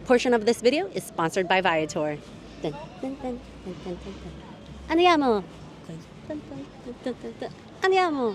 portion of this video is sponsored by Viator. Dun, dun, dun, dun, dun, dun, dun. Andiamo! Dun, dun, dun, dun, dun, dun. Andiamo!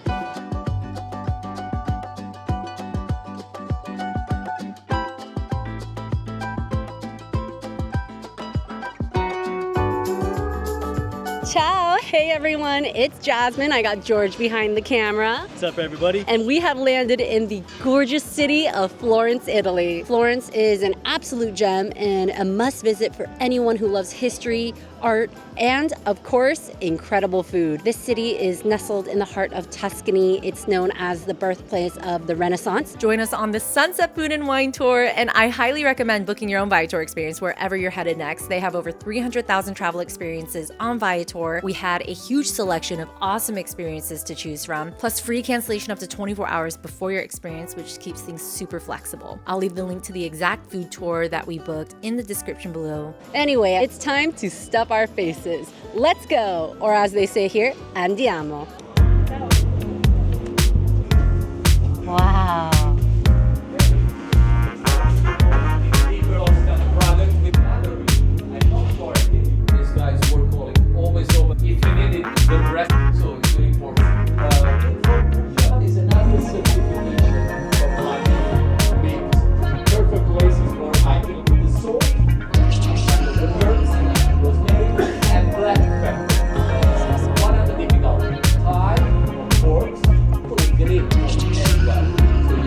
Ciao! Hey everyone, it's Jasmine. I got George behind the camera. What's up, everybody? And we have landed in the gorgeous city of Florence, Italy. Florence is an absolute gem and a must visit for anyone who loves history, art, and of course, incredible food. This city is nestled in the heart of Tuscany. It's known as the birthplace of the Renaissance. Join us on the Sunset Food and Wine Tour, and I highly recommend booking your own Viator experience wherever you're headed next. They have over 300,000 travel experiences on Viator. We had a huge selection of awesome experiences to choose from, plus free cancellation up to 24 hours before your experience, which keeps things super flexible. I'll leave the link to the exact food tour that we booked in the description below. Anyway, it's time to stuff our faces. Let's go, or as they say here, andiamo. Wow. These guys were calling always over. If you need it, the rest, so it's very important. Is another certification of like perfect places for hiking with the salt, the herbs, rosemary, and black pepper. One of the typical Thai, pork, green, as well.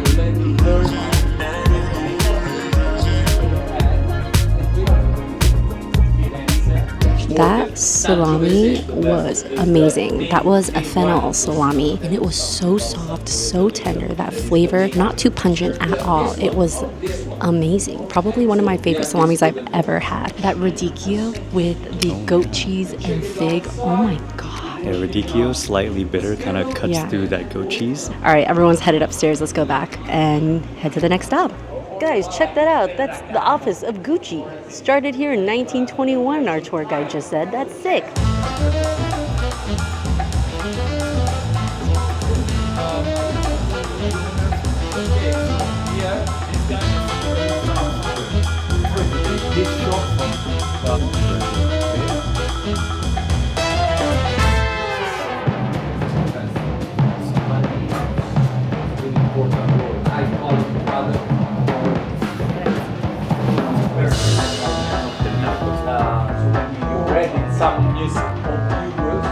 So you learn. That salami was amazing. That was a fennel salami, and it was so soft, so tender. That flavor, not too pungent at all. It was amazing. Probably one of my favorite salamis I've ever had. That radicchio with the goat cheese and fig. Oh my god. Yeah, radicchio, slightly bitter, kind of cuts through that goat cheese. All right, everyone's headed upstairs. Let's go back and head to the next stop. Guys, check that out. That's the office of Gucci. Started here in 1921, our tour guide just said. That's sick. Some music of Europe.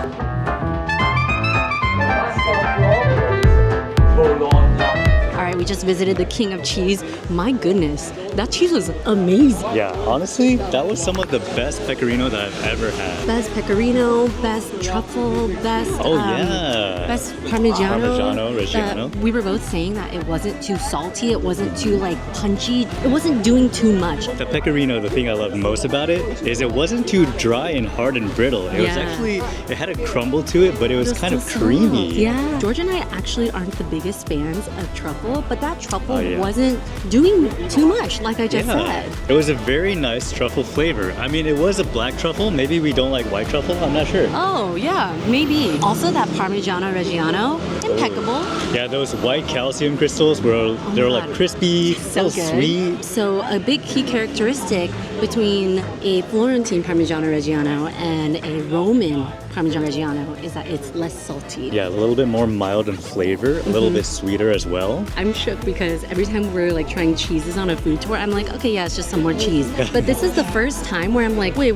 All right, we just visited the King of Cheese. My goodness, that cheese was amazing. Yeah, honestly, that was some of the best pecorino that I've ever had. Best pecorino, best truffle, best best parmigiano. Reggiano. We were both saying that it wasn't too salty, it wasn't too like punchy, it wasn't doing too much. The pecorino, the thing I love most about it is it wasn't too dry and hard and brittle. It was actually, it had a crumble to it, but it was kind of creamy. Yeah. George and I actually aren't the biggest fans of truffle, but that truffle wasn't doing too much, like I just said. It was a very nice truffle flavor. I mean, it was a black truffle. Maybe we don't like white truffle. I'm not sure. Oh, yeah, maybe. Also, that Parmigiano Reggiano, impeccable. Yeah, those white calcium crystals were like crispy, so sweet. So a big key characteristic between a Florentine Parmigiano Reggiano and a Roman Parmigiano Reggiano is that it's less salty. Yeah, a little bit more mild in flavor, a little bit sweeter as well. I'm shook because every time we're like trying cheeses on a food tour, I'm like, okay, yeah, it's just some more cheese. But this is the first time where I'm like, wait.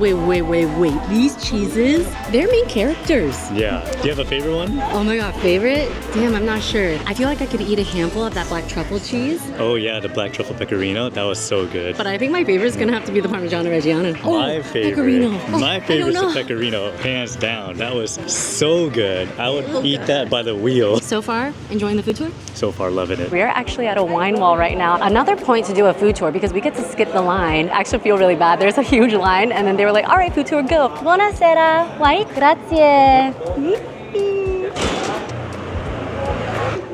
These cheeses, they're main characters. Yeah. Do you have a favorite one? Oh my god, favorite? Damn, I'm not sure. I feel like I could eat a handful of that black truffle cheese. Oh yeah, the black truffle pecorino. That was so good. But I think my favorite is gonna have to be the Parmigiano Reggiano. My favorite. Pecorino. Oh, my favorite is the pecorino, hands down. That was so good. I would eat that by the wheel. So far, enjoying the food tour? So far, loving it. We are actually at a wine wall right now. Another point to do a food tour because we get to skip the line. I actually feel really bad. There's a huge line and then they were like, all right, food tour, go. Buonasera. White? Grazie.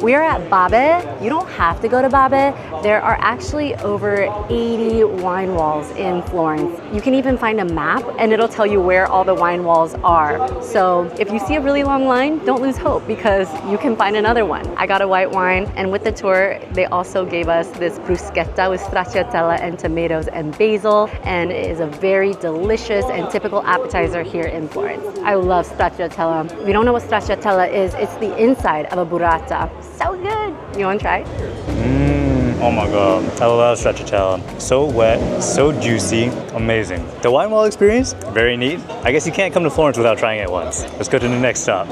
We are at Babe. You don't have to go to Babe. There are actually over 80 wine walls in Florence. You can even find a map and it'll tell you where all the wine walls are. So if you see a really long line, don't lose hope because you can find another one. I got a white wine, and with the tour, they also gave us this bruschetta with stracciatella and tomatoes and basil, and it is a very delicious and typical appetizer here in Florence. I love stracciatella. If you don't know what stracciatella is, it's the inside of a burrata. So good. You want to try? Oh my god, I love stracciatella. So wet, so juicy, amazing. The wine wall experience, very neat. I guess you can't come to Florence without trying it once. Let's go to the next stop.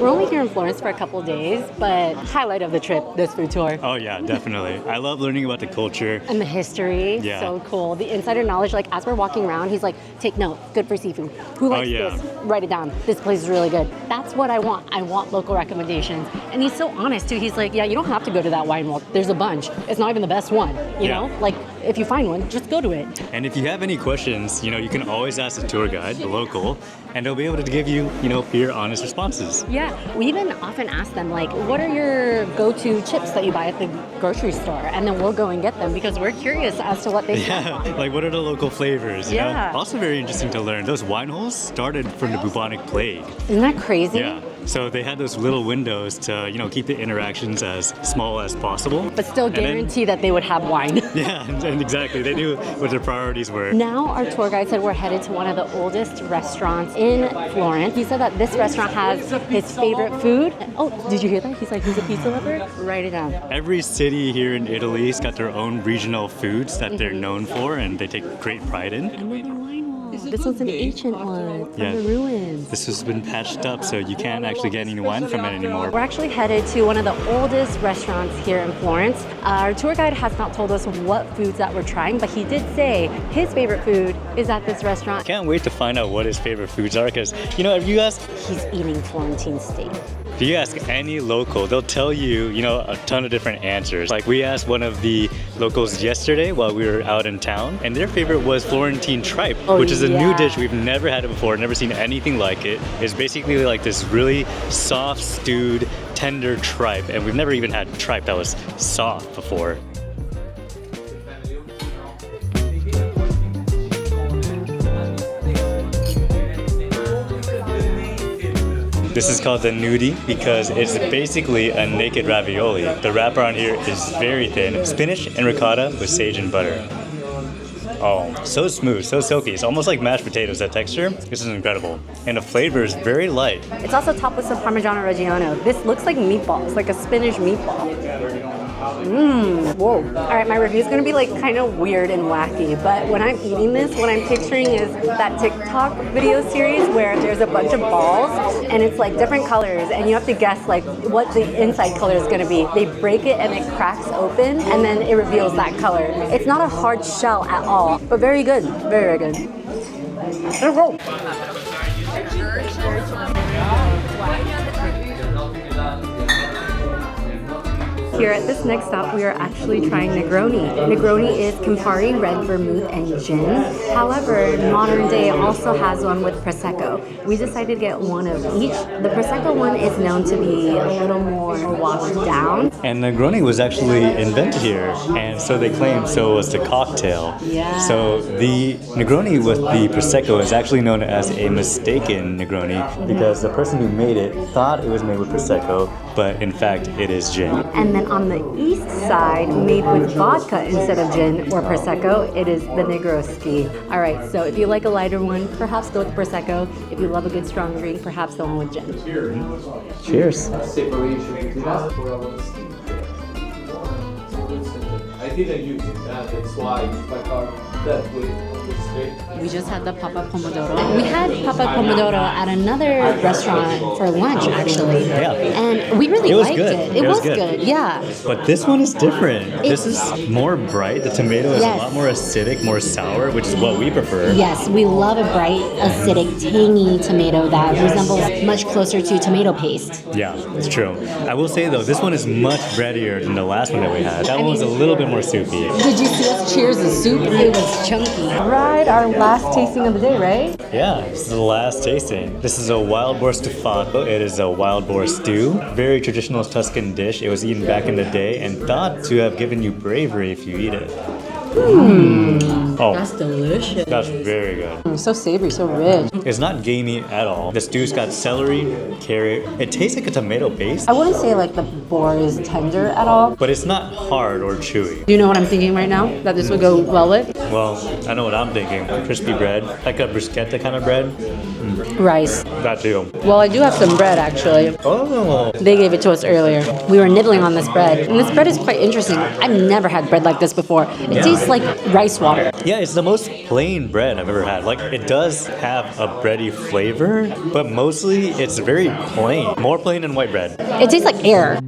We're only here in Florence for a couple days, but highlight of the trip, this food tour. Oh yeah, definitely. I love learning about the culture. And the history, Yeah. so cool. The insider knowledge, like as we're walking around, he's like, take note, good for seafood. Who likes yeah. this? Write it down. This place is really good. That's what I want. I want local recommendations. And he's so honest too. He's like, yeah, you don't have to go to that wine wall. There's a bunch. It's not even the best one, you know? Like, if you find one, just go to it. And if you have any questions, you can always ask the tour guide, the local, and they'll be able to give you, your honest responses. Yeah, we even often ask them, like, what are your go-to chips that you buy at the grocery store? And then we'll go and get them because we're curious as to what they Yeah, like what are the local flavors? you know? Yeah. Also very interesting to learn. Those wine holes started from the bubonic plague. Isn't that crazy? Yeah. So they had those little windows to, keep the interactions as small as possible. But still And then- guarantee that they would have wine. Yeah, and exactly. They knew what their priorities were. Now our tour guide said we're headed to one of the oldest restaurants in Florence. He said that this restaurant has his favorite food. Oh, did you hear that? He's like, he's a pizza lover? Write it down. Every city here in Italy's got their own regional foods that they're known for and they take great pride in. Another wine wall. This one's an ancient one from Yeah. the ruins. This has been patched up, so you can't actually get any wine from it anymore. We're actually headed to one of the oldest restaurants here in Florence. Our tour guide has not told us what foods that we're trying, but he did say his favorite food is at this restaurant. Can't wait to find out what his favorite foods are because, if you ask He's eating Florentine steak. If you ask any local, they'll tell you, a ton of different answers. Like we asked one of the locals yesterday while we were out in town, and their favorite was Florentine tripe, which is a new dish. We've never had it before, never seen anything like it. It's basically like this really soft, stewed, tender tripe, and we've never even had tripe that was soft before. This is called the nudi because it's basically a naked ravioli. The wrapper on here is very thin. Spinach and ricotta with sage and butter. Oh, so smooth, so silky. It's almost like mashed potatoes, that texture. This is incredible. And the flavor is very light. It's also topped with some Parmigiano Reggiano. This looks like meatballs, like a spinach meatball. Whoa. All right, my review is gonna be like kind of weird and wacky, but when I'm eating this, what I'm picturing is that TikTok video series where there's a bunch of balls and it's like different colors and you have to guess like what the inside color is gonna be. They break it and it cracks open and then it reveals that color. It's not a hard shell at all, but very good, very, very good. Here at this next stop, we are actually trying Negroni. Negroni is Campari, red vermouth, and gin. However, modern day also has one with Prosecco. We decided to get one of each. The Prosecco one is known to be a little more washed down. And Negroni was actually invented here, and so they claim so was the cocktail. Yeah. So the Negroni with the Prosecco is actually known as a mistaken Negroni because the person who made it thought it was made with Prosecco, but in fact it is gin. And then on the east side, made with vodka instead of gin or Prosecco, it is the Negroski. All right, so if you like a lighter one, perhaps go with Prosecco. If you love a good strong drink, perhaps the one with gin. Cheers. Separation just for our skin. I didn't use it, that's why I carved that way. We just had the Papa Pomodoro. We had Papa Pomodoro at another restaurant for lunch, actually. Yeah. And we really It was liked good. it. It was was good. good, yeah. But this one is different. This is more bright. The tomato is Yes. a lot more acidic, more sour, which is what we prefer. Yes, we love a bright, acidic, tangy tomato that resembles much closer to tomato paste. Yeah, it's true. I will say though, this one is much breadier than the last one that we had. That one was a little bit more soupy. Did you see us cheers the soup? It was chunky. Right good. Our last tasting of the day, right? Yeah, this is the last tasting. This is a wild boar stufato. It is a wild boar stew. Very traditional Tuscan dish. It was eaten back in the day and thought to have given you bravery if you eat it. Oh, That's delicious. that's very good. So savory, so rich. It's not gamey at all. The stew's got celery, carrot. It tastes like a tomato paste, I wouldn't say like the boar is tender at all. but it's not hard or chewy. Do you know what I'm thinking right now? That this would go well with? Well, I know what I'm thinking. Crispy bread, like a bruschetta kind of bread. Rice. That too. Well, I do have some bread actually. Oh, They gave it to us earlier. We were nibbling on this bread. And this bread is quite interesting. I've never had bread like this before. It tastes like rice water. yeah, it's the most plain bread I've ever had. Like, it does have a bready flavor, but mostly it's very plain. More plain than white bread. It tastes like air.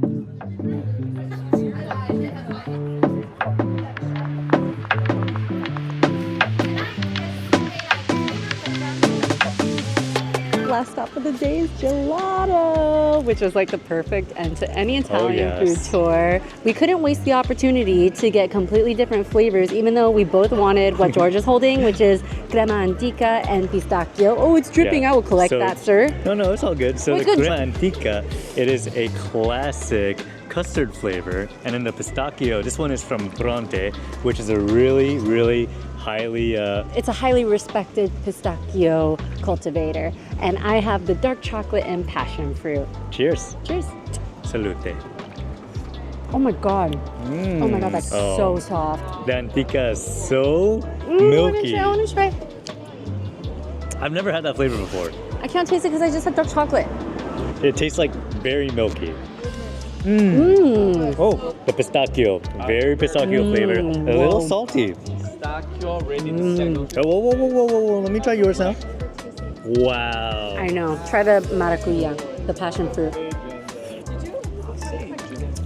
Last stop of the day is gelato, which was like the perfect end to any Italian food tour. We couldn't waste the opportunity to get completely different flavors, even though we both wanted what George is holding, which is crema antica and pistachio. Oh, it's dripping. Yeah. I will collect So- that, sir. No, it's all good. So Wait, the good. crema antica, it is a classic custard flavor. And then the pistachio, this one is from Florence, which is a really, really highly It's a highly respected pistachio cultivator, and I have the dark chocolate and passion fruit. cheers. Cheers. Salute. Oh my god. Oh my god, that's so soft. The antica is so I wanna milky. try, I wanna try. I've never had that flavor before. I can't taste it because I just had dark chocolate. It tastes like very milky. Mmm. Oh, the pistachio, very pistachio flavor. A little salty. Pistachio ready to second. Oh, whoa. Let me try yours now. Wow. I know. Try the maracuya, the passion fruit.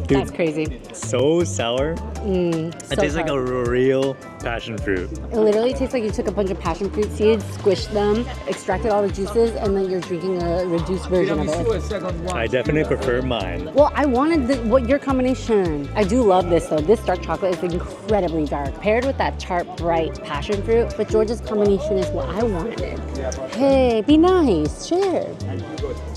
Dude, That's crazy. so sour. It So tastes like a sour. real passion fruit. It literally tastes like you took a bunch of passion fruit seeds, squished them, extracted all the juices, and then you're drinking a reduced version of Tiramisu, it. a second one. I definitely prefer mine. Well, I wanted your combination. I do love this though. This dark chocolate is incredibly dark, paired with that tart, bright passion fruit. But George's combination is what I wanted. Hey, be nice, share.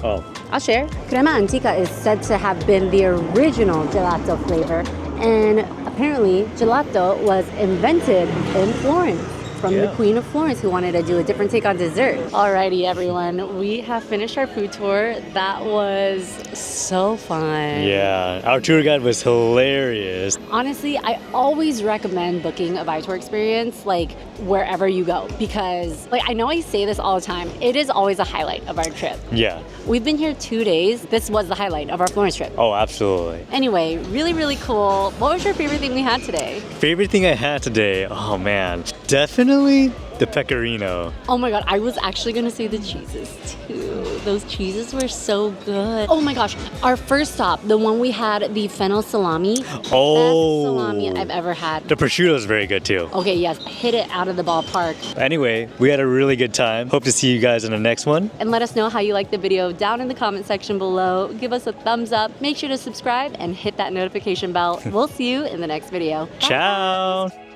Oh, I'll share. Crema antica is said to have been the original gelato flavor, and apparently gelato was invented in Florence from the Yeah. Queen of Florence, who wanted to do a different take on dessert. Alrighty, everyone, we have finished our food tour. That was so fun. yeah. Our tour guide was hilarious. Honestly, I always recommend booking a Viator experience like wherever you go, because like I know I say this all the time, it is always a highlight of our trip. Yeah. We've been here 2 days. This was the highlight of our Florence trip. Oh, absolutely. Anyway, really, really cool. What was your favorite thing we had today? Favorite thing I had today? Oh man, definitely the pecorino. Oh my god, I was actually gonna say the cheeses too. Those cheeses were so good. Oh my gosh, our first stop, the one we had, the fennel salami. Oh. Best salami I've ever had. The prosciutto is very good too. Okay, yes, hit it out of the ballpark. Anyway, we had a really good time. Hope to see you guys in the next one. And let us know how you liked the video down in the comment section below. Give us a thumbs up. Make sure to subscribe and hit that notification bell. We'll see you in the next video. Bye. Ciao.